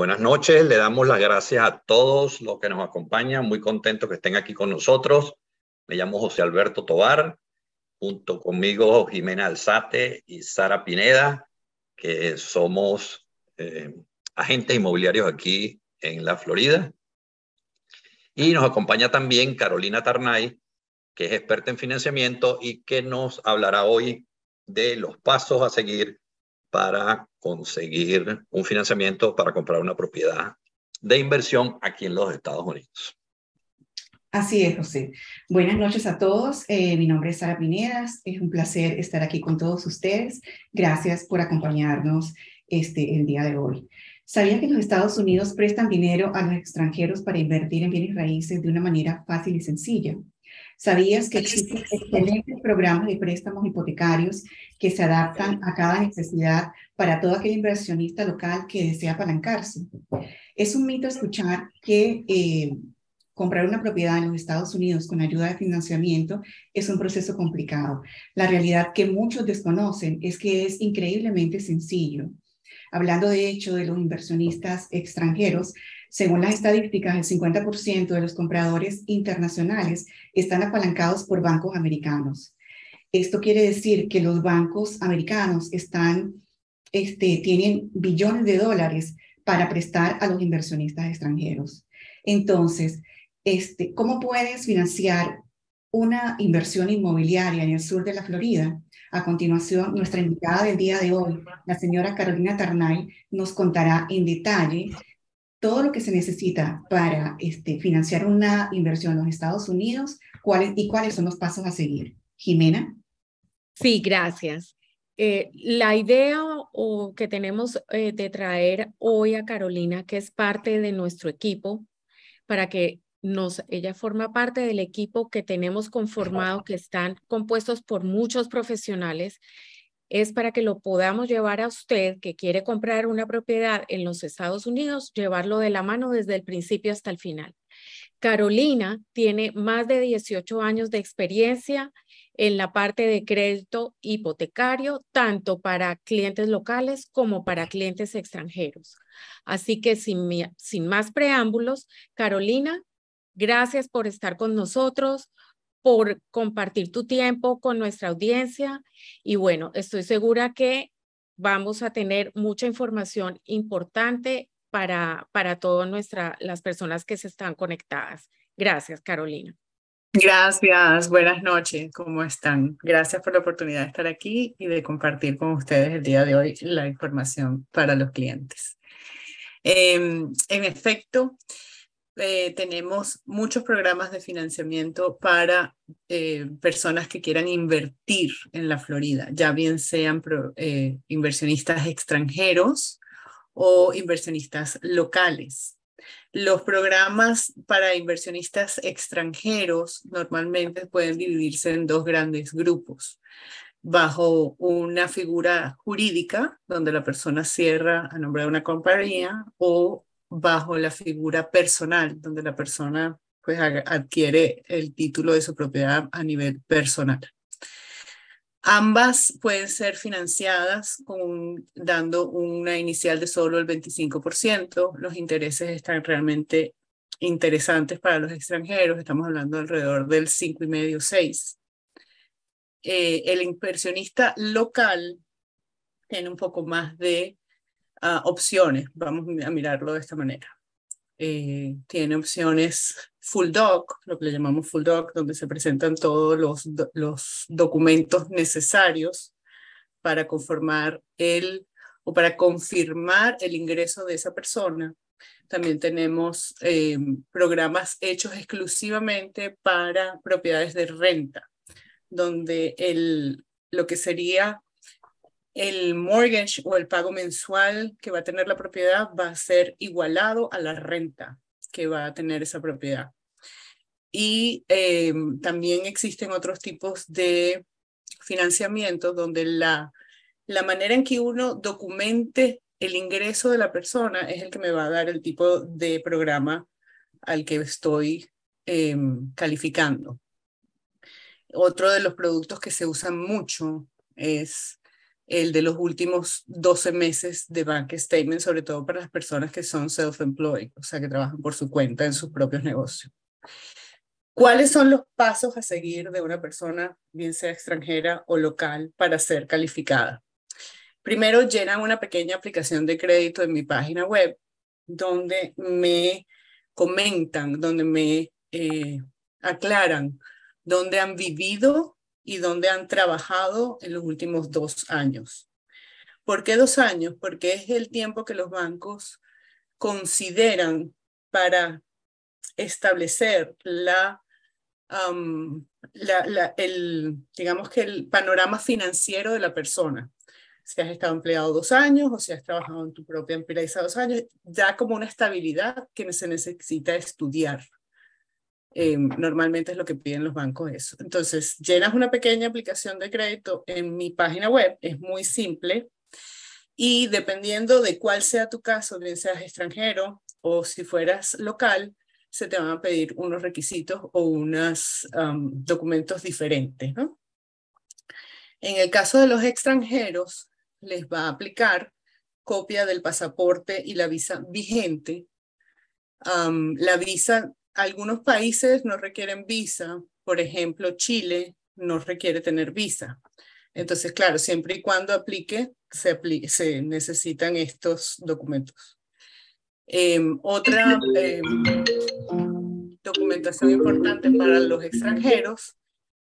Buenas noches, le damos las gracias a todos los que nos acompañan, muy contentos que estén aquí con nosotros. Me llamo José Alberto Tovar, junto conmigo Jimena Alzate y Sara Pineda, que somos agentes inmobiliarios aquí en la Florida. Y nos acompaña también Carolina Tarnay, que es experta en financiamiento y que nos hablará hoy de los pasos a seguir para conseguir un financiamiento para comprar una propiedad de inversión aquí en los Estados Unidos. Así es, José. Buenas noches a todos. Mi nombre es Sara Pinedas. Es un placer estar aquí con todos ustedes. Gracias por acompañarnos el día de hoy. ¿Sabías que los Estados Unidos prestan dinero a los extranjeros para invertir en bienes raíces de una manera fácil y sencilla? ¿Sabías que existen excelentes programas de préstamos hipotecarios que se adaptan a cada necesidad para todo aquel inversionista local que desea apalancarse? Es un mito escuchar que comprar una propiedad en los Estados Unidos con ayuda de financiamiento es un proceso complicado. La realidad que muchos desconocen es que es increíblemente sencillo. Hablando de hecho de los inversionistas extranjeros, según las estadísticas, el 50% de los compradores internacionales están apalancados por bancos americanos. Esto quiere decir que los bancos americanos tienen billones de dólares para prestar a los inversionistas extranjeros. Entonces, ¿cómo puedes financiar una inversión inmobiliaria en el sur de la Florida? A continuación, nuestra invitada del día de hoy, la señora Carolina Tarnay, nos contará en detalle todo lo que se necesita para financiar una inversión en los Estados Unidos cuáles son los pasos a seguir. Jimena. Sí, gracias. La idea que tenemos de traer hoy a Carolina, que es parte de nuestro equipo, para que ella forma parte del equipo que tenemos conformado, que están compuestos por muchos profesionales, es para que lo podamos llevar a usted que quiere comprar una propiedad en los Estados Unidos, llevarlo de la mano desde el principio hasta el final. Carolina tiene más de 18 años de experiencia en la parte de crédito hipotecario, tanto para clientes locales como para clientes extranjeros. Así que sin más preámbulos, Carolina, gracias por estar con nosotros, por compartir tu tiempo con nuestra audiencia y bueno, estoy segura que vamos a tener mucha información importante para todas las personas que se están conectadas. Gracias, Carolina. Gracias, buenas noches, ¿cómo están? Gracias por la oportunidad de estar aquí y de compartir con ustedes el día de hoy la información para los clientes. En efecto, tenemos muchos programas de financiamiento para personas que quieran invertir en la Florida, ya bien sean inversionistas extranjeros o inversionistas locales. Los programas para inversionistas extranjeros normalmente pueden dividirse en dos grandes grupos. Bajo una figura jurídica, donde la persona cierra a nombre de una compañía, o bajo la figura personal, donde la persona pues, adquiere el título de su propiedad a nivel personal. Ambas pueden ser financiadas dando una inicial de solo el 25%. Los intereses están realmente interesantes para los extranjeros. Estamos hablando alrededor del 5,5-6%. El inversionista local tiene un poco más de opciones. Vamos a mirarlo de esta manera. Tiene opciones full doc, lo que le llamamos full doc, donde se presentan todos los documentos necesarios para conformar o para confirmar el ingreso de esa persona. También tenemos programas hechos exclusivamente para propiedades de renta, donde lo que sería el mortgage o el pago mensual que va a tener la propiedad va a ser igualado a la renta que va a tener esa propiedad. Y también existen otros tipos de financiamiento donde la manera en que uno documente el ingreso de la persona es el que me va a dar el tipo de programa al que estoy calificando. Otro de los productos que se usan mucho es el de los últimos 12 meses de bank statement, sobre todo para las personas que son self-employed, o sea, que trabajan por su cuenta en sus propios negocios. ¿Cuáles son los pasos a seguir de una persona, bien sea extranjera o local, para ser calificada? Primero, llenan una pequeña aplicación de crédito en mi página web, donde me comentan, donde me aclaran dónde han vivido y dónde han trabajado en los últimos 2 años. ¿Por qué 2 años? Porque es el tiempo que los bancos consideran para establecer digamos que el panorama financiero de la persona. Si has estado empleado 2 años o si has trabajado en tu propia empresa 2 años, da como una estabilidad que se necesita estudiar. Normalmente es lo que piden los bancos eso. Entonces, llenas una pequeña aplicación de crédito en mi página web, es muy simple, y dependiendo de cuál sea tu caso, bien seas extranjero o si fueras local, se te van a pedir unos requisitos o unos documentos diferentes, ¿no? En el caso de los extranjeros, les va a aplicar copia del pasaporte y la visa vigente. La visa, algunos países no requieren visa, por ejemplo, Chile no requiere tener visa. Entonces, claro, siempre y cuando aplique, se necesitan estos documentos. Otra documentación importante para los extranjeros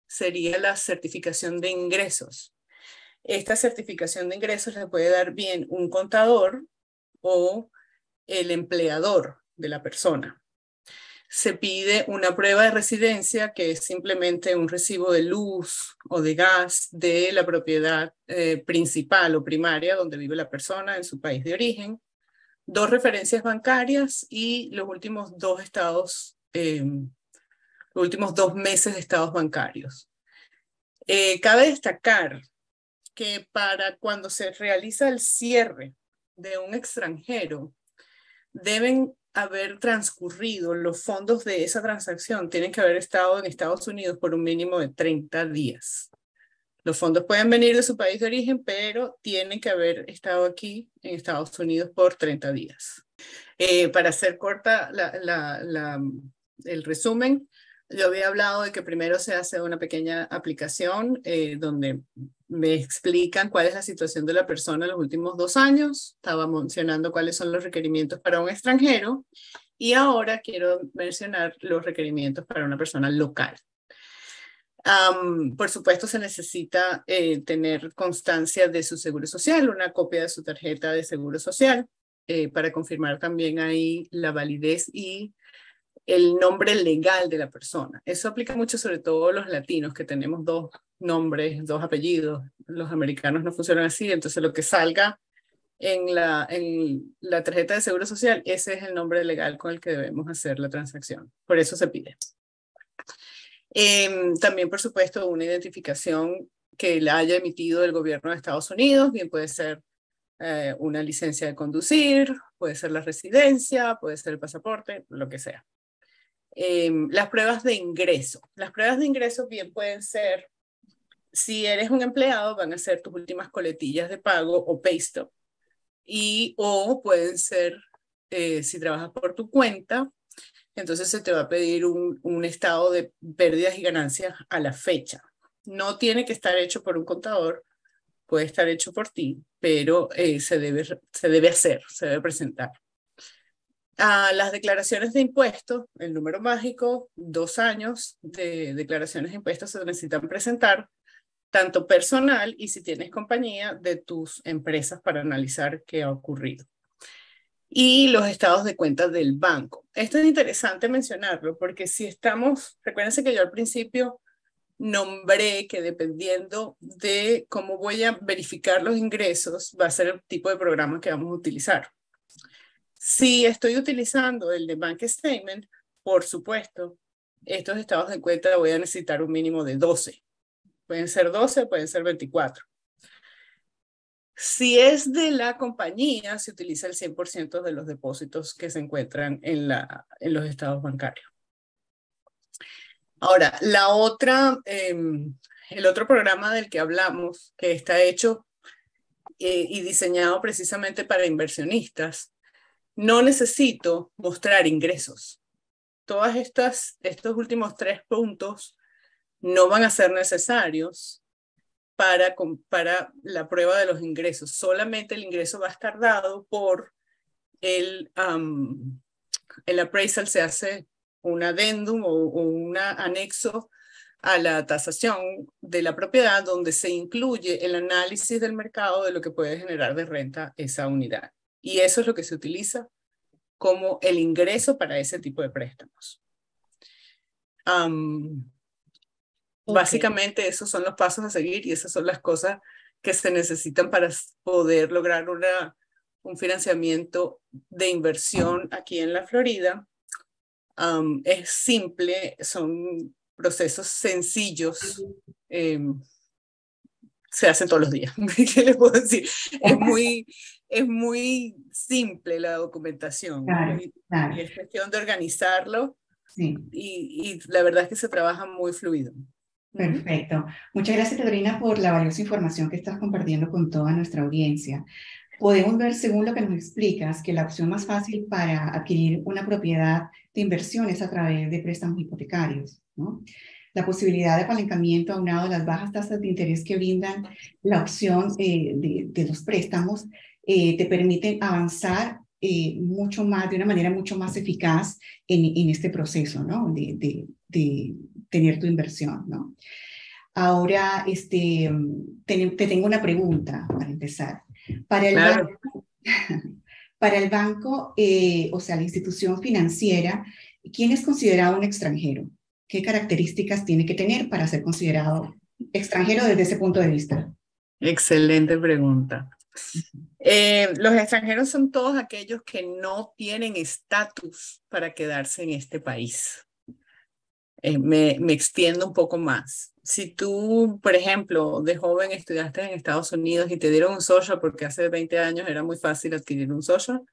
sería la certificación de ingresos. Esta certificación de ingresos le puede dar bien un contador o el empleador de la persona. Se pide una prueba de residencia, que es simplemente un recibo de luz o de gas de la propiedad principal o primaria donde vive la persona en su país de origen, 2 referencias bancarias y los últimos 2 estados, los últimos 2 meses de estados bancarios. Cabe destacar que para cuando se realiza el cierre de un extranjero, deben haber transcurrido los fondos de esa transacción, tienen que haber estado en Estados Unidos por un mínimo de 30 días. Los fondos pueden venir de su país de origen, pero tienen que haber estado aquí en Estados Unidos por 30 días. Para hacer corta el resumen, yo había hablado de que primero se hace una pequeña aplicación donde me explican cuál es la situación de la persona en los últimos 2 años. Estaba mencionando cuáles son los requerimientos para un extranjero y ahora quiero mencionar los requerimientos para una persona local. Por supuesto, se necesita tener constancia de su seguro social, una copia de su tarjeta de seguro social, para confirmar también ahí la validez y el nombre legal de la persona. Eso aplica mucho sobre todo a los latinos, que tenemos 2 nombres, 2 apellidos. Los americanos no funcionan así, entonces lo que salga en la tarjeta de seguro social, ese es el nombre legal con el que debemos hacer la transacción. Por eso se pide. También, por supuesto, una identificación que la haya emitido el gobierno de Estados Unidos, bien puede ser una licencia de conducir, puede ser la residencia, puede ser el pasaporte, lo que sea. Las pruebas de ingreso. Las pruebas de ingreso bien pueden ser, si eres un empleado, van a ser tus últimas coletillas de pago o pay stub. O pueden ser, si trabajas por tu cuenta, entonces se te va a pedir un estado de pérdidas y ganancias a la fecha. No tiene que estar hecho por un contador, puede estar hecho por ti, pero se debe hacer, se debe presentar. Las declaraciones de impuestos, el número mágico, 2 años de declaraciones de impuestos se necesitan presentar, tanto personal y si tienes compañía de tus empresas para analizar qué ha ocurrido. Y los estados de cuenta del banco. Esto es interesante mencionarlo porque si estamos, recuérdense que yo al principio nombré que dependiendo de cómo voy a verificar los ingresos va a ser el tipo de programa que vamos a utilizar. Si estoy utilizando el de Bank Statement, por supuesto, estos estados de cuenta voy a necesitar un mínimo de 12. Pueden ser 12, pueden ser 24. Si es de la compañía, se utiliza el 100% de los depósitos que se encuentran en los estados bancarios. Ahora, el otro programa del que hablamos, que está hecho y diseñado precisamente para inversionistas, no necesito mostrar ingresos. Estos últimos 3 puntos no van a ser necesarios para la prueba de los ingresos. Solamente el ingreso va a estar dado por el appraisal. Se hace un adendum o un anexo a la tasación de la propiedad, donde se incluye el análisis del mercado de lo que puede generar de renta esa unidad. Y eso es lo que se utiliza como el ingreso para ese tipo de préstamos. Básicamente esos son los pasos a seguir y esas son las cosas que se necesitan para poder lograr un financiamiento de inversión aquí en la Florida. Es simple, son procesos sencillos, se hacen todos los días. ¿Qué les puedo decir? Es muy simple la documentación. Claro, claro. Y es cuestión de organizarlo. Sí. Y la verdad es que se trabaja muy fluido. Perfecto. Muchas gracias, Carolina, por la valiosa información que estás compartiendo con toda nuestra audiencia. Podemos ver, según lo que nos explicas, que la opción más fácil para adquirir una propiedad de inversión es a través de préstamos hipotecarios, ¿no? La posibilidad de apalancamiento aunado a las bajas tasas de interés que brindan la opción de los préstamos te permiten avanzar mucho más, de una manera mucho más eficaz en este proceso, ¿no? De tener tu inversión, ¿no? Ahora, te tengo una pregunta para empezar. Para el Claro. banco, para el banco o sea, la institución financiera, ¿quién es considerado un extranjero? ¿Qué características tiene que tener para ser considerado extranjero desde ese punto de vista? Excelente pregunta. Los extranjeros son todos aquellos que no tienen estatus para quedarse en este país. Me extiendo un poco más. Si tú, por ejemplo, de joven estudiaste en Estados Unidos y te dieron un social porque hace 20 años era muy fácil adquirir un social,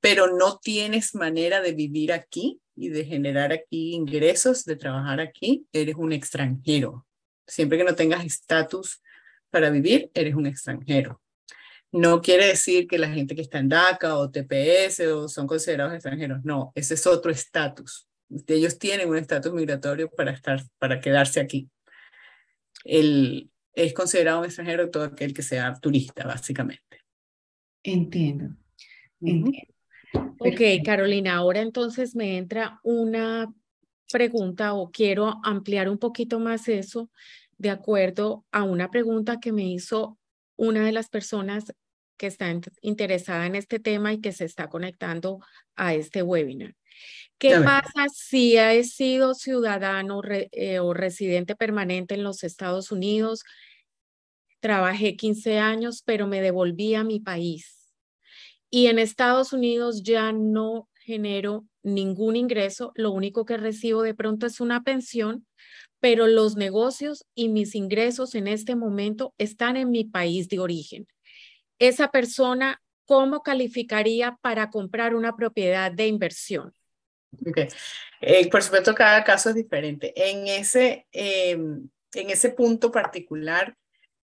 pero no tienes manera de vivir aquí y de generar aquí ingresos, de trabajar aquí, eres un extranjero. Siempre que no tengas estatus para vivir, eres un extranjero. No quiere decir que la gente que está en DACA o TPS o son considerados extranjeros. No, ese es otro estatus. Ellos tienen un estatus migratorio para quedarse aquí. Es considerado un extranjero todo aquel que sea turista, básicamente. Entiendo. Entiendo. Ok, Carolina, ahora entonces me entra una pregunta o quiero ampliar un poquito más eso de acuerdo a una pregunta que me hizo una de las personas que está interesada en este tema y que se está conectando a este webinar. ¿Qué pasa si he sido ciudadano o residente permanente en los Estados Unidos? Trabajé 15 años, pero me devolví a mi país. Y en Estados Unidos ya no genero ningún ingreso. Lo único que recibo de pronto es una pensión, pero los negocios y mis ingresos en este momento están en mi país de origen. Esa persona, ¿cómo calificaría para comprar una propiedad de inversión? Okay. Por supuesto, cada caso es diferente. En ese punto particular,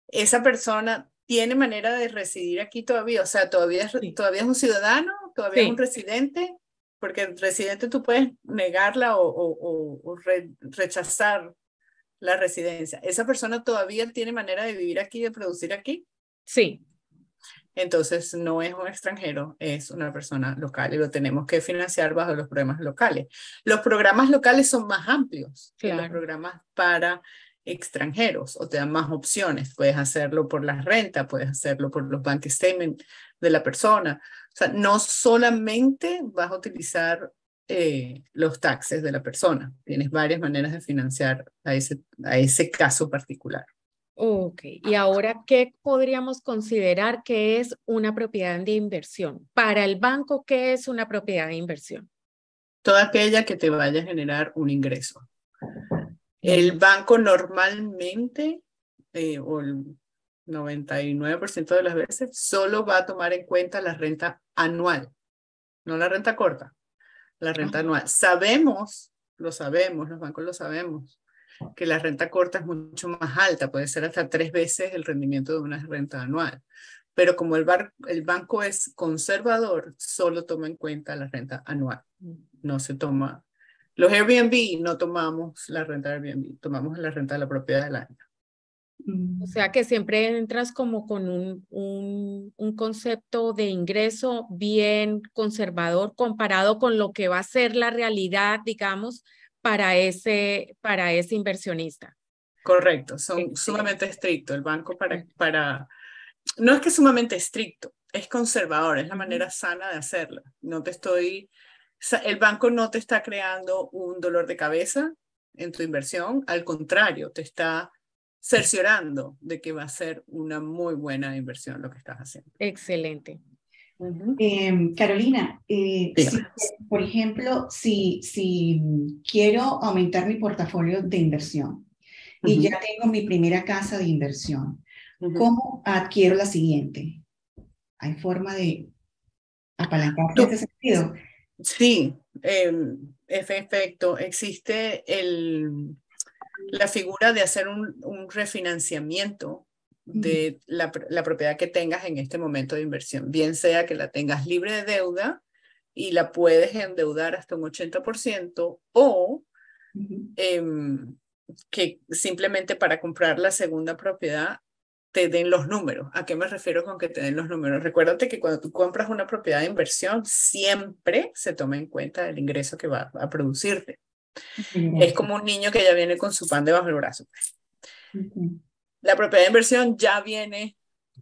esa persona tiene manera de residir aquí todavía. O sea, todavía es un ciudadano, todavía es un residente, porque el residente tú puedes negarla o rechazar la residencia. ¿Esa persona todavía tiene manera de vivir aquí, de producir aquí? Sí. Entonces no es un extranjero, es una persona local y lo tenemos que financiar bajo los programas locales. Los programas locales son más amplios que los programas para extranjeros o te dan más opciones. Puedes hacerlo por la renta, puedes hacerlo por los bank statements de la persona. O sea, no solamente vas a utilizar los taxes de la persona. Tienes varias maneras de financiar a ese caso particular. Ok, y ahora, ¿qué podríamos considerar que es una propiedad de inversión? Para el banco, ¿qué es una propiedad de inversión? Toda aquella que te vaya a generar un ingreso. El banco normalmente, o el 99% de las veces, solo va a tomar en cuenta la renta anual, no la renta corta, la renta anual. Lo sabemos, los bancos lo sabemos, que la renta corta es mucho más alta, puede ser hasta 3 veces el rendimiento de una renta anual. Pero como el banco es conservador, solo toma en cuenta la renta anual. No se toma. Los Airbnb no tomamos la renta de Airbnb, tomamos la renta de la propiedad del año. O sea que siempre entras como con un concepto de ingreso bien conservador comparado con lo que va a ser la realidad, digamos, para ese inversionista. Correcto, son sumamente estrictos. El banco no es que es sumamente estricto, es conservador, es la manera sana de hacerlo. El banco no te está creando un dolor de cabeza en tu inversión, al contrario, te está cerciorando de que va a ser una muy buena inversión lo que estás haciendo. Excelente. Carolina, por ejemplo, si quiero aumentar mi portafolio de inversión y ya tengo mi primera casa de inversión, ¿cómo adquiero la siguiente? ¿Hay forma de apalancarse en ese sentido? Sí, efecto, existe la figura de hacer un refinanciamiento de la propiedad que tengas en este momento de inversión, bien sea que la tengas libre de deuda y la puedes endeudar hasta un 80% o que simplemente para comprar la segunda propiedad te den los números. ¿A qué me refiero con que te den los números? Recuérdate que cuando tú compras una propiedad de inversión, siempre se toma en cuenta el ingreso que va a producirte. Es como un niño que ya viene con su pan debajo del brazo. La propiedad de inversión ya viene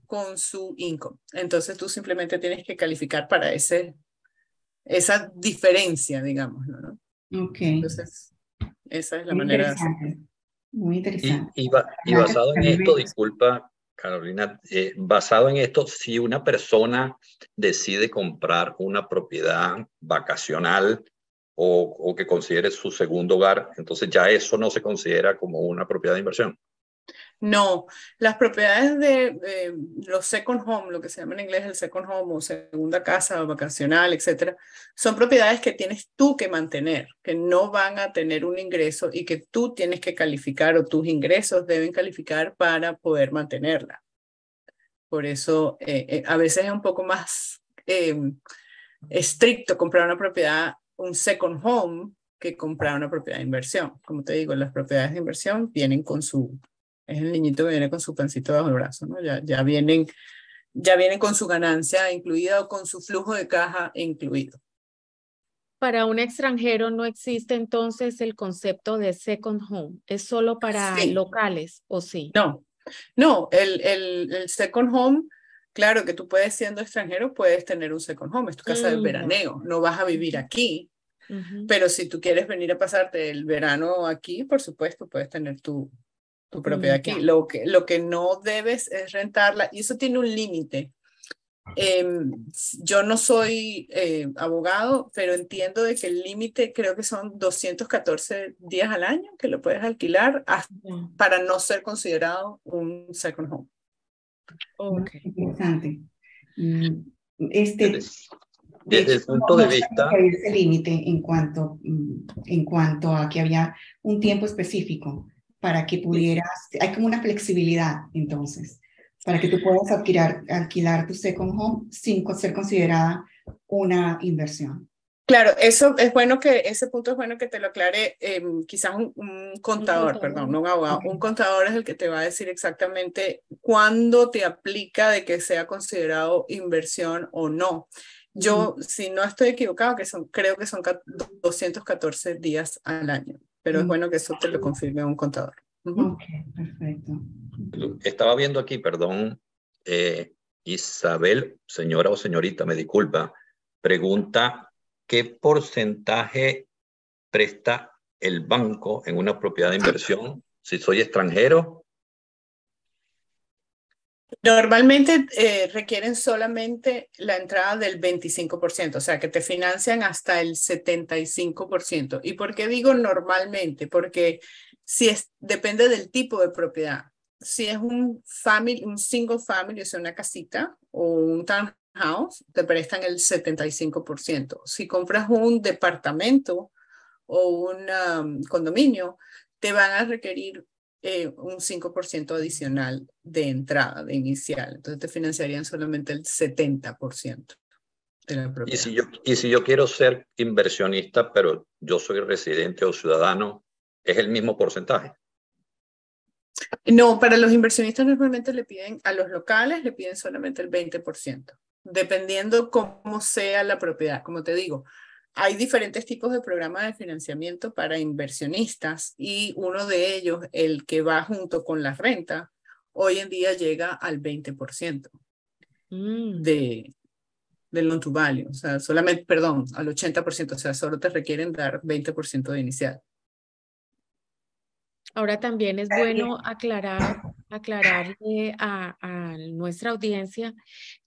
con su income. Entonces tú simplemente tienes que calificar para esa diferencia, digamos, ¿no? Entonces, esa es la manera de hacerlo. Muy interesante. Y basado en esto, disculpa, Carolina, basado en esto, si una persona decide comprar una propiedad vacacional o que considere su segundo hogar, entonces ya eso no se considera como una propiedad de inversión. No, las propiedades de los second home, lo que se llama en inglés el second home o segunda casa vacacional, etcétera, son propiedades que tienes tú que mantener, que no van a tener un ingreso y que tú tienes que calificar o tus ingresos deben calificar para poder mantenerla. Por eso a veces es un poco más estricto comprar una propiedad, un second home, que comprar una propiedad de inversión. Como te digo, las propiedades de inversión vienen con es el niñito que viene con su pancito bajo el brazo, ¿no? Ya vienen con su ganancia incluida o con su flujo de caja incluido. Para un extranjero no existe entonces el concepto de second home. ¿Es solo para locales o sí? No, el second home, claro que tú puedes, siendo extranjero, puedes tener un second home, es tu casa de veraneo, no vas a vivir aquí, pero si tú quieres venir a pasarte el verano aquí, por supuesto, puedes tener tu propiedad aquí. Lo que no debes es rentarla, y eso tiene un límite. Yo no soy abogado, pero entiendo de que el límite creo que son 214 días al año que lo puedes alquilar para no ser considerado un second home. Okay. Interesante. Desde el punto de vista... ese límite en cuanto a que había un tiempo específico para que pudieras, hay como una flexibilidad entonces, para que tú puedas alquilar tu second home sin ser considerada una inversión. Claro, eso es bueno ese punto es bueno que te lo aclare quizás un contador, perdón, no un abogado. Un contador es el que te va a decir exactamente cuándo te aplica de que sea considerado inversión o no. Yo, si no estoy equivocado, creo que son 214 días al año, pero es bueno que eso te lo confirme un contador. Ok, perfecto. Estaba viendo aquí, perdón, Isabel, señora o señorita, me disculpa, pregunta, ¿qué porcentaje presta el banco en una propiedad de inversión si soy extranjero? Normalmente requieren solamente la entrada del 25%, o sea que te financian hasta el 75%. ¿Y por qué digo normalmente? Porque depende del tipo de propiedad. Si es un single family, o sea, una casita o un townhouse, te prestan el 75%. Si compras un departamento o un condominio, te van a requerir un 5% adicional de entrada, de inicial. Entonces te financiarían solamente el 70% de la propiedad. Y si yo quiero ser inversionista, pero yo soy residente o ciudadano, ¿es el mismo porcentaje? No, para los inversionistas normalmente le piden, a los locales le piden solamente el 20%, dependiendo cómo sea la propiedad. Como te digo, hay diferentes tipos de programas de financiamiento para inversionistas y uno de ellos, el que va junto con la renta, hoy en día llega al 20% del loan to value, o sea, solamente, perdón, al 80%, o sea, solo te requieren dar 20% de inicial. Ahora también es bueno aclararle a nuestra audiencia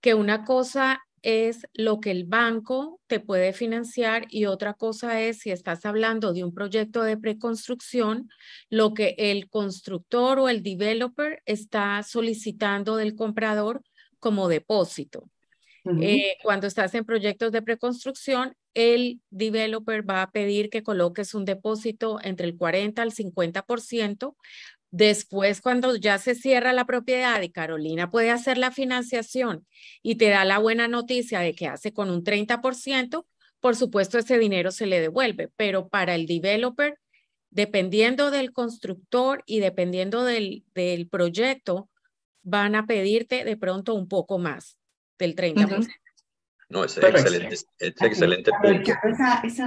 que una cosa es lo que el banco te puede financiar y otra cosa es, si estás hablando de un proyecto de preconstrucción, lo que el constructor o el developer está solicitando del comprador como depósito. Cuando estás en proyectos de preconstrucción, el developer va a pedir que coloques un depósito entre el 40 al 50%. Después, cuando ya se cierra la propiedad y Carolina puede hacer la financiación y te da la buena noticia de que hace con un 30%, por supuesto ese dinero se le devuelve, pero para el developer, dependiendo del constructor y dependiendo del proyecto, van a pedirte de pronto un poco más del 30%. No, ese es excelente punto.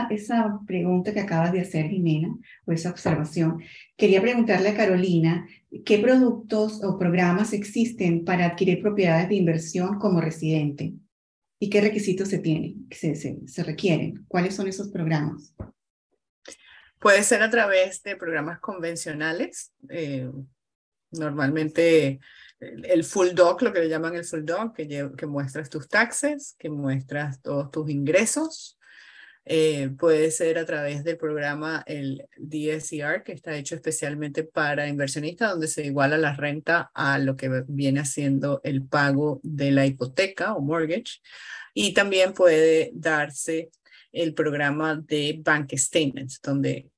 Esa pregunta que acabas de hacer, Jimena, o esa observación, quería preguntarle a Carolina, ¿qué productos o programas existen para adquirir propiedades de inversión como residente? ¿Y qué requisitos se requieren? ¿Cuáles son esos programas? Puede ser a través de programas convencionales, normalmente el full doc, lo que le llaman el full doc, que muestras tus taxes, que muestras todos tus ingresos. Puede ser a través del programa el DSCR, que está hecho especialmente para inversionistas, donde se iguala la renta a lo que viene haciendo el pago de la hipoteca o mortgage. Y también puede darse el programa de bank statements, donde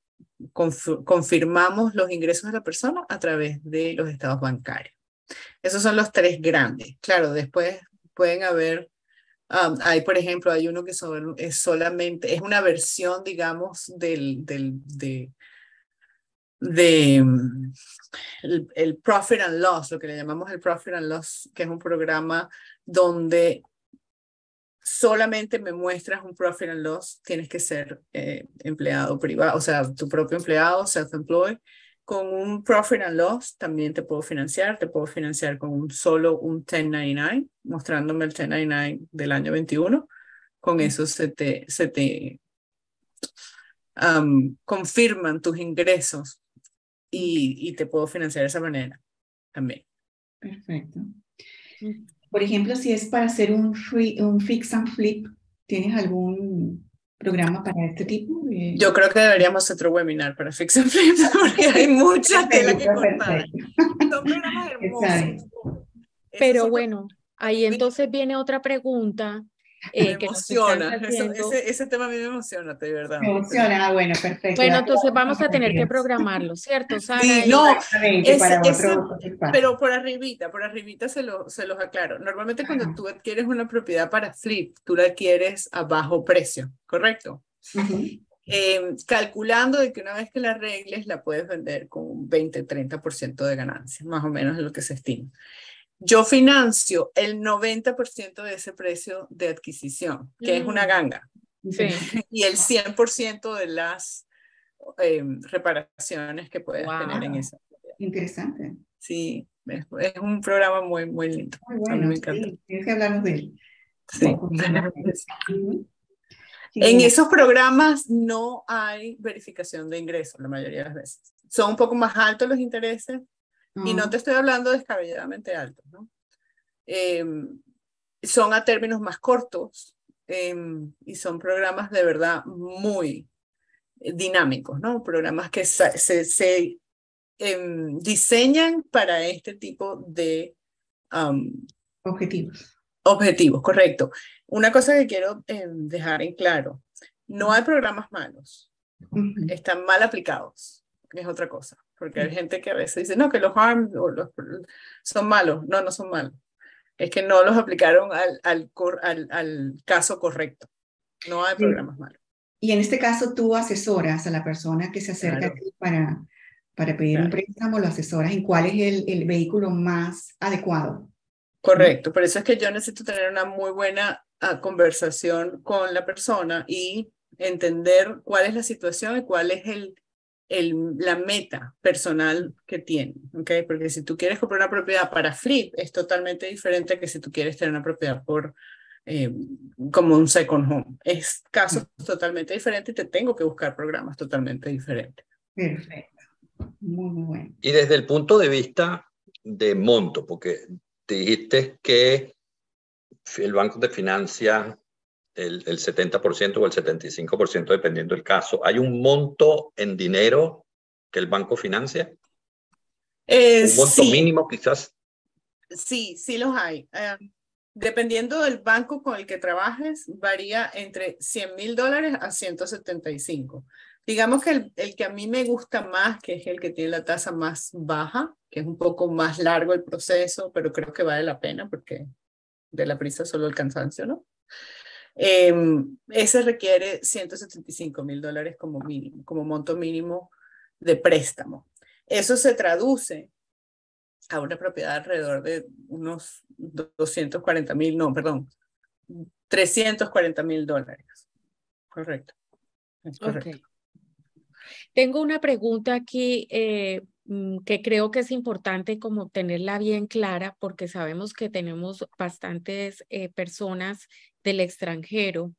confirmamos los ingresos de la persona a través de los estados bancarios. Esos son los tres grandes. Claro, después pueden haber, hay por ejemplo, hay uno que es solamente, es una versión, digamos, el Profit and Loss, lo que le llamamos el Profit and Loss, que es un programa donde solamente me muestras un Profit and Loss, tienes que ser empleado privado, o sea, tu propio empleado, self-employed. Con un Profit and Loss también te puedo financiar con solo un 1099, mostrándome el 1099 del año 21. Con eso se te confirman tus ingresos y te puedo financiar de esa manera también. Perfecto. Por ejemplo, si es para hacer un fix and flip, ¿tienes algún programa para este tipo? Yo creo que deberíamos hacer otro webinar para fix and flip, porque hay mucha tela que cortar. Son programas hermosos. Pero bueno, ahí entonces viene otra pregunta. Me emociona, ese tema a mí me emociona, de verdad. Me emociona, bueno, perfecto. Bueno, entonces vamos a tener que programarlo, ¿cierto, Sara? Sí, no, pero por arribita se los aclaro. Normalmente cuando tú adquieres una propiedad para flip, tú la adquieres a bajo precio, ¿correcto? Calculando de que una vez que la arregles, la puedes vender con un 20-30% de ganancia, más o menos es lo que se estima. Yo financio el 90% de ese precio de adquisición, que es una ganga. Sí. Y el 100% de las reparaciones que puedas tener en esa. Interesante. Sí, es un programa muy, muy lindo. Muy bueno, a mí me encanta. Sí, tienes que hablarnos de él. Sí. En esos programas no hay verificación de ingresos la mayoría de las veces. Son un poco más altos los intereses. Y no te estoy hablando descabelladamente altos, ¿no? Son a términos más cortos y son programas de verdad muy dinámicos, ¿no? Programas que se diseñan para este tipo de objetivos, correcto. Una cosa que quiero dejar en claro, no hay programas malos, están mal aplicados. es otra cosa. Porque hay gente que a veces dice, no, que los ARM son malos. No, no son malos. Es que no los aplicaron al caso correcto. No hay programas malos. Y en este caso tú asesoras a la persona que se acerca Claro. a ti para pedir un préstamo, lo asesoras en cuál es el vehículo más adecuado. Correcto, por eso es que yo necesito tener una muy buena conversación con la persona y entender cuál es la situación y cuál es la meta personal que tiene, ¿okay? Porque si tú quieres comprar una propiedad para flip, es totalmente diferente que si tú quieres tener una propiedad como un second home. Es casos totalmente diferentes y te tengo que buscar programas totalmente diferentes. Perfecto, muy bueno. Y desde el punto de vista de monto, porque te dijiste que el banco te financia el 70% o el 75% dependiendo del caso. ¿Hay un monto en dinero que el banco financia? ¿Un monto Sí. mínimo quizás? Sí, sí los hay. Dependiendo del banco con el que trabajes, varía entre $100,000 a 175. Digamos que el que a mí me gusta más, que es el que tiene la tasa más baja, que es un poco más largo el proceso, pero creo que vale la pena porque de la prisa solo el cansancio, ¿no? Ese requiere $175,000 como mínimo, como monto mínimo de préstamo. Eso se traduce a una propiedad alrededor de unos 240,000, no, perdón, $340,000. Correcto. Es correcto. Okay. Tengo una pregunta aquí que creo que es importante como tenerla bien clara porque sabemos que tenemos bastantes personas del extranjero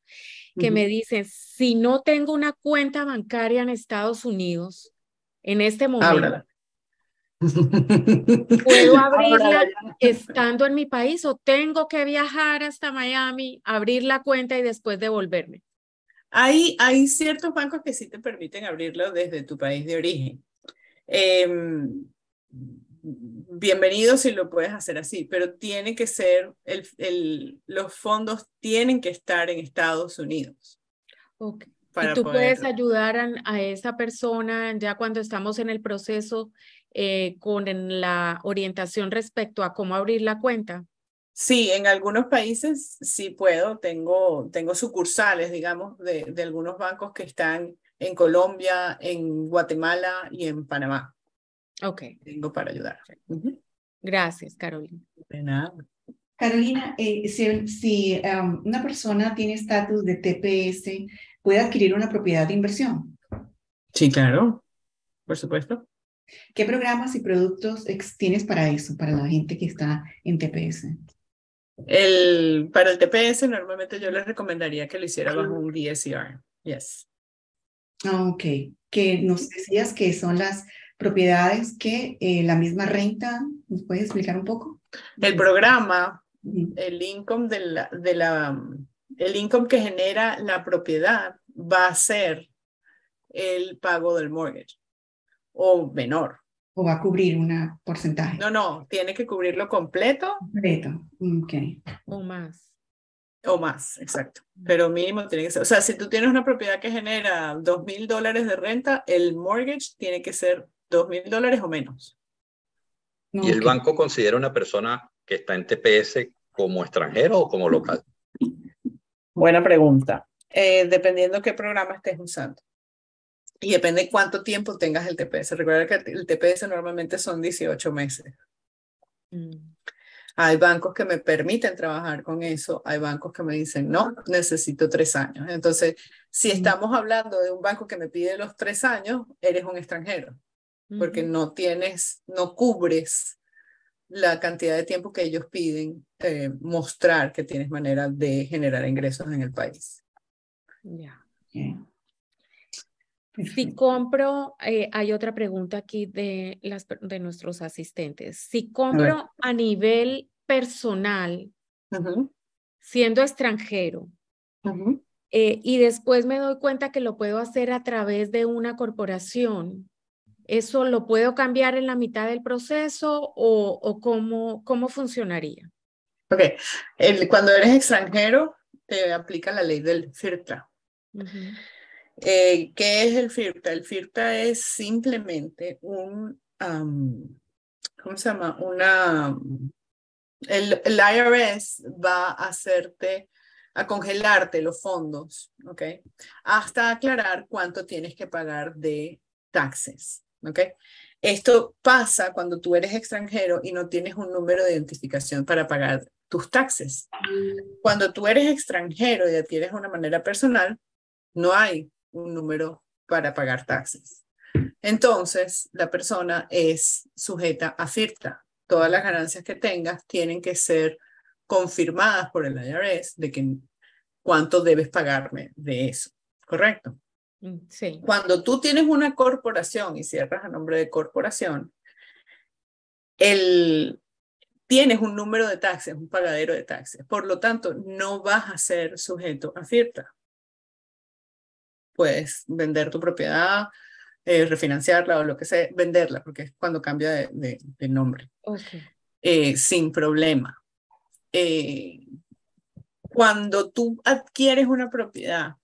que me dicen, si no tengo una cuenta bancaria en Estados Unidos, en este momento, Ábrala. ¿puedo abrirla estando en mi país o tengo que viajar hasta Miami, abrir la cuenta y después devolverme? Hay ciertos bancos que sí te permiten abrirlo desde tu país de origen. Bienvenido si lo puedes hacer así, pero tiene que ser, los fondos tienen que estar en Estados Unidos. Okay. Para ¿Y tú puedes poder ayudar a esa persona ya cuando estamos en el proceso con la orientación respecto a cómo abrir la cuenta? Sí, en algunos países sí puedo. Tengo sucursales, digamos, de algunos bancos que están en Colombia, en Guatemala y en Panamá. Ok. Tengo para ayudar. Gracias, Carolina. De nada. Carolina, si una persona tiene estatus de TPS, ¿puede adquirir una propiedad de inversión? Sí, claro, por supuesto. ¿Qué programas y productos tienes para eso, para la gente que está en TPS? Para el TPS, normalmente yo les recomendaría que lo hiciera bajo un DSCR. Yes. Ok, que nos decías que son las propiedades que la misma renta, ¿nos puedes explicar un poco? El programa, el income el income que genera la propiedad va a ser el pago del mortgage o menor. ¿O va a cubrir un porcentaje? No, tiene que cubrirlo completo. Completo, ok. O más. O más, exacto. Pero mínimo tiene que ser, o sea, si tú tienes una propiedad que genera $2,000 de renta, el mortgage tiene que ser $2,000 o menos. ¿Y el banco considera una persona que está en TPS como extranjero o como local? Buena pregunta. Dependiendo qué programa estés usando. Y depende cuánto tiempo tengas el TPS. Recuerda que el TPS normalmente son 18 meses. Hay bancos que me permiten trabajar con eso. Hay bancos que me dicen, no, necesito 3 años. Entonces, si estamos hablando de un banco que me pide los 3 años, eres un extranjero. Porque no cubres la cantidad de tiempo que ellos piden mostrar que tienes manera de generar ingresos en el país. Ya. Si compro, hay otra pregunta aquí de nuestros asistentes. Si compro a nivel personal, siendo extranjero, y después me doy cuenta que lo puedo hacer a través de una corporación, ¿eso lo puedo cambiar en la mitad del proceso o cómo funcionaría? Ok, cuando eres extranjero te aplica la ley del FIRPLA. ¿Qué es el FIRPTA? El FIRPTA es simplemente un, ¿cómo se llama? El IRS va a a congelarte los fondos, ¿ok? Hasta aclarar cuánto tienes que pagar de taxes, ¿ok? Esto pasa cuando tú eres extranjero y no tienes un número de identificación para pagar tus taxes. Cuando tú eres extranjero y adquieres de una manera personal, no hay un número para pagar taxes. Entonces, la persona es sujeta a FIRPTA. Todas las ganancias que tengas tienen que ser confirmadas por el IRS de que cuánto debes pagarme de eso, ¿correcto? Sí. Cuando tú tienes una corporación y cierras a nombre de corporación, tienes un número de taxes, un pagadero de taxes. Por lo tanto, no vas a ser sujeto a FIRPTA. Puedes vender tu propiedad, refinanciarla o lo que sea, venderla, porque es cuando cambia de nombre. Okay. Sin problema. Cuando tú adquieres una propiedad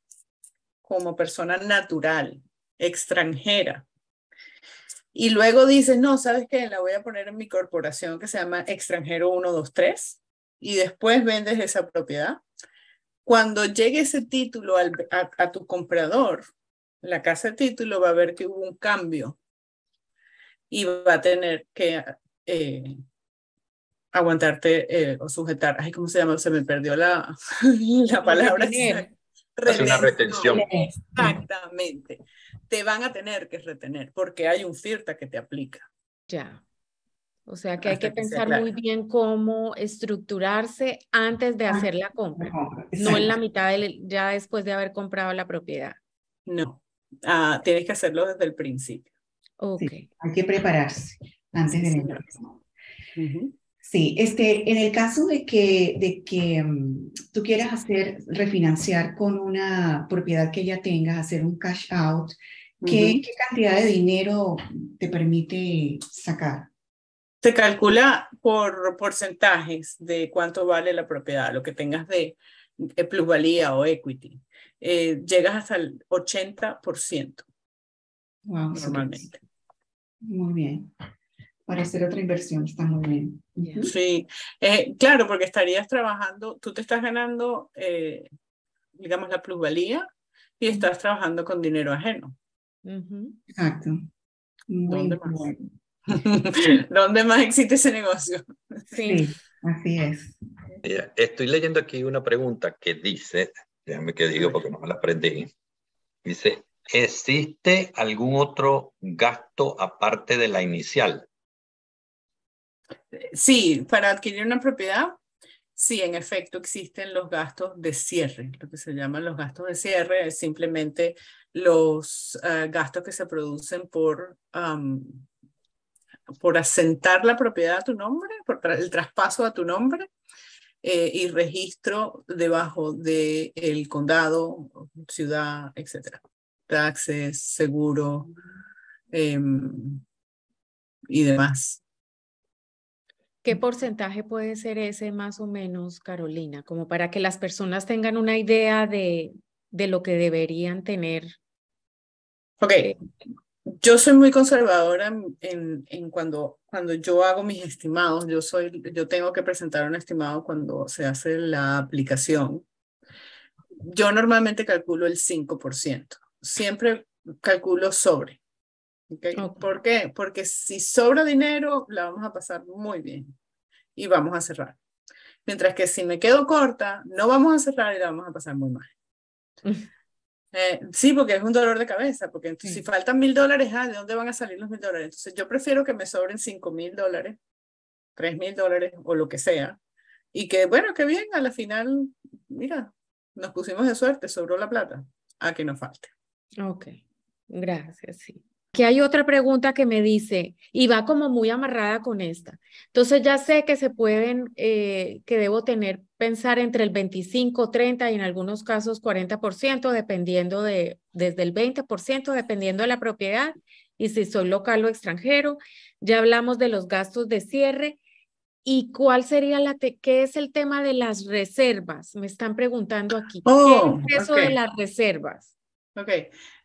como persona natural, extranjera, y luego dices, no, ¿sabes qué? La voy a poner en mi corporación que se llama Extranjero 123, y después vendes esa propiedad. Cuando llegue ese título a tu comprador, la casa de título va a ver que hubo un cambio y va a tener que aguantarte o sujetar. Ay, ¿cómo se llama? Se me perdió la palabra. Hace una retención. Exactamente. Te van a tener que retener porque hay un FIRPTA que te aplica. Ya. O sea que hay que pensar muy bien cómo estructurarse antes de hacer la compra, no en la mitad, ya después de haber comprado la propiedad. No, tienes que hacerlo desde el principio. Ok. Sí, hay que prepararse antes de entrar. Uh-huh. Sí, en el caso de que tú quieras refinanciar con una propiedad que ya tengas, hacer un cash out, ¿qué cantidad de dinero te permite sacar? Se calcula por porcentajes de cuánto vale la propiedad, lo que tengas de plusvalía o equity. Llegas hasta el 80%. Wow, normalmente. Muy bien. Para hacer otra inversión está muy bien. Yeah. Sí, claro, porque estarías trabajando, tú te estás ganando, digamos, la plusvalía y estás trabajando con dinero ajeno. Exacto. Muy ¿Dónde más? bueno. ¿Dónde más existe ese negocio? Sí, así es. Estoy leyendo aquí una pregunta que dice, déjame que diga porque no me la aprendí, dice, ¿existe algún otro gasto aparte de la inicial? Sí, para adquirir una propiedad, sí, en efecto existen los gastos de cierre. Lo que se llaman los gastos de cierre es simplemente los gastos que se producen por asentar la propiedad a tu nombre, por el traspaso a tu nombre y registro debajo del condado, ciudad, etc. Taxes, seguro y demás. ¿Qué porcentaje puede ser ese más o menos, Carolina? Como para que las personas tengan una idea de lo que deberían tener. Ok. Yo soy muy conservadora en cuando yo hago mis estimados. Yo tengo que presentar un estimado cuando se hace la aplicación. Yo normalmente calculo el 5%. Siempre calculo sobre. ¿Okay? ¿Por qué? Porque si sobra dinero, la vamos a pasar muy bien y vamos a cerrar. Mientras que si me quedo corta, no vamos a cerrar y la vamos a pasar muy mal. Sí, porque es un dolor de cabeza, porque si faltan $1,000, ¿de dónde van a salir los $1,000? Entonces yo prefiero que me sobren $5,000, $3,000 o lo que sea, y que bueno, que bien, a la final, mira, nos pusimos de suerte, sobró la plata, a que nos falte. Ok, gracias, sí. Aquí hay otra pregunta que me dice, y va como muy amarrada con esta. Entonces ya sé que se pueden, que debo pensar entre el 25, 30 y en algunos casos 40%, dependiendo desde el 20%, dependiendo de la propiedad y si soy local o extranjero. Ya hablamos de los gastos de cierre. ¿Y cuál sería qué es el tema de las reservas? Me están preguntando aquí. ¿Qué es eso de las reservas? Ok.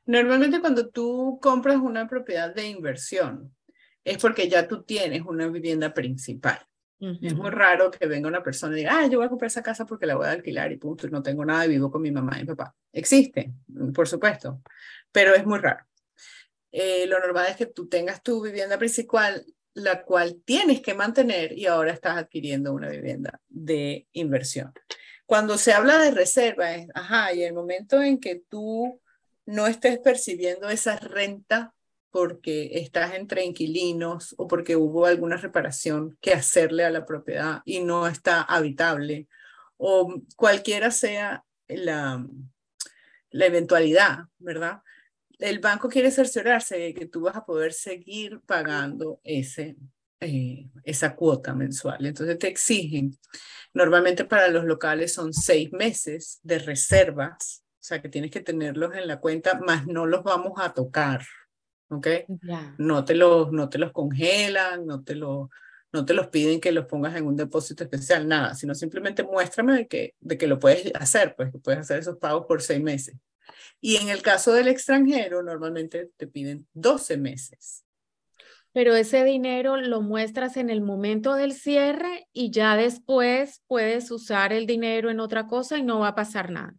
Normalmente cuando tú compras una propiedad de inversión, es porque ya tú tienes una vivienda principal. Es muy raro que venga una persona y diga, yo voy a comprar esa casa porque la voy a alquilar y punto, y no tengo nada y vivo con mi mamá y mi papá. Existe, por supuesto, pero es muy raro. Lo normal es que tú tengas tu vivienda principal, la cual tienes que mantener y ahora estás adquiriendo una vivienda de inversión. Cuando se habla de reserva, y el momento en que tú no estés percibiendo esa renta porque estás entre inquilinos o porque hubo alguna reparación que hacerle a la propiedad y no está habitable, o cualquiera sea la eventualidad, ¿verdad? El banco quiere cerciorarse de que tú vas a poder seguir pagando esa cuota mensual. Entonces te exigen, normalmente para los locales son 6 meses de reservas, o sea que tienes que tenerlos en la cuenta, más no los vamos a tocar, ¿ok? Ya. No te los congelan, no te los piden que los pongas en un depósito especial, nada, sino simplemente muéstrame de que lo puedes hacer, pues que puedes hacer esos pagos por 6 meses. Y en el caso del extranjero, normalmente te piden 12 meses. Pero ese dinero lo muestras en el momento del cierre y ya después puedes usar el dinero en otra cosa y no va a pasar nada.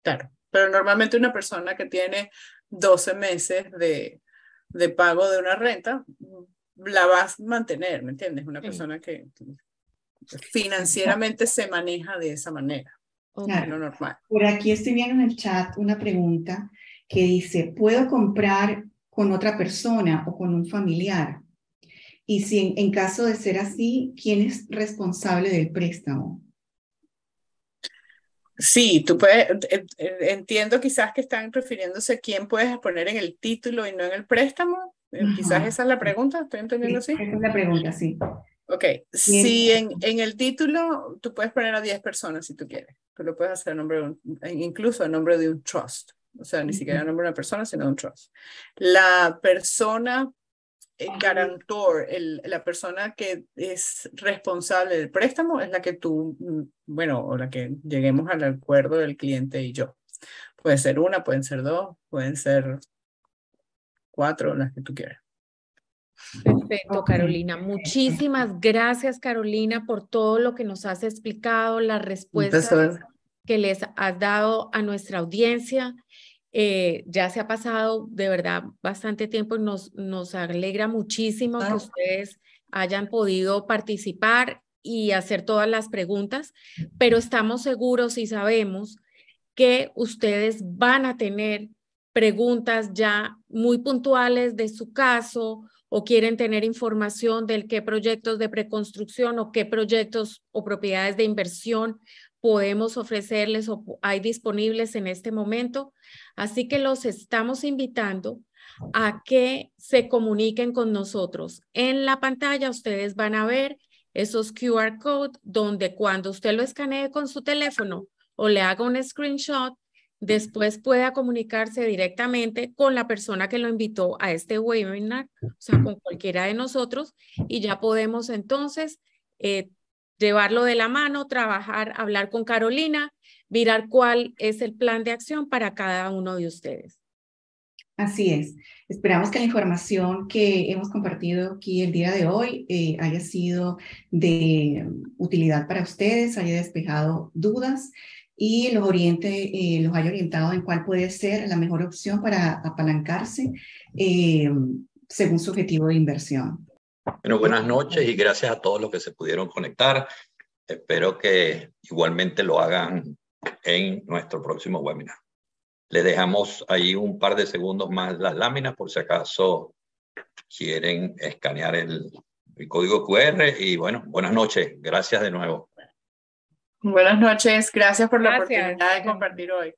Claro, pero normalmente una persona que tiene 12 meses de pago de una renta, la vas a mantener, ¿me entiendes? Una persona que financieramente se maneja de esa manera. Claro. Es lo normal. Por aquí estoy viendo en el chat una pregunta que dice, ¿puedo comprar con otra persona o con un familiar? Y si en caso de ser así, ¿quién es responsable del préstamo? Sí, tú puedes, entiendo quizás que están refiriéndose a quién puedes poner en el título y no en el préstamo. Quizás esa es la pregunta, ¿estoy entendiendo así? Esa es la pregunta, sí. Ok, si en el título tú puedes poner a 10 personas si tú quieres. Tú lo puedes hacer incluso a nombre de un trust. O sea, ni siquiera a nombre de una persona, sino de un trust. La persona, el garantor, la persona que es responsable del préstamo es la que tú, o la que lleguemos al acuerdo del cliente y yo. Puede ser una, pueden ser dos, pueden ser 4, las que tú quieras. Perfecto, Carolina. Muchísimas gracias, Carolina, por todo lo que nos has explicado, las respuestas que les has dado a nuestra audiencia. Ya se ha pasado de verdad bastante tiempo y nos alegra muchísimo que ustedes hayan podido participar y hacer todas las preguntas, pero estamos seguros y sabemos que ustedes van a tener preguntas ya muy puntuales de su caso o quieren tener información del qué proyectos de preconstrucción o qué proyectos o propiedades de inversión podemos ofrecerles o hay disponibles en este momento. Así que los estamos invitando a que se comuniquen con nosotros. En la pantalla ustedes van a ver esos QR codes donde cuando usted lo escanee con su teléfono o le haga un screenshot, después pueda comunicarse directamente con la persona que lo invitó a este webinar, o sea, con cualquiera de nosotros, y ya podemos entonces llevarlo de la mano, trabajar, hablar con Carolina, mirar cuál es el plan de acción para cada uno de ustedes. Así es. Esperamos que la información que hemos compartido aquí el día de hoy haya sido de utilidad para ustedes, haya despejado dudas y los haya orientado en cuál puede ser la mejor opción para apalancarse según su objetivo de inversión. Bueno, buenas noches y gracias a todos los que se pudieron conectar. Espero que igualmente lo hagan en nuestro próximo webinar. Les dejamos ahí un par de segundos más las láminas por si acaso quieren escanear el código QR. Y bueno, buenas noches. Gracias de nuevo. Buenas noches. Gracias por la oportunidad de compartir hoy.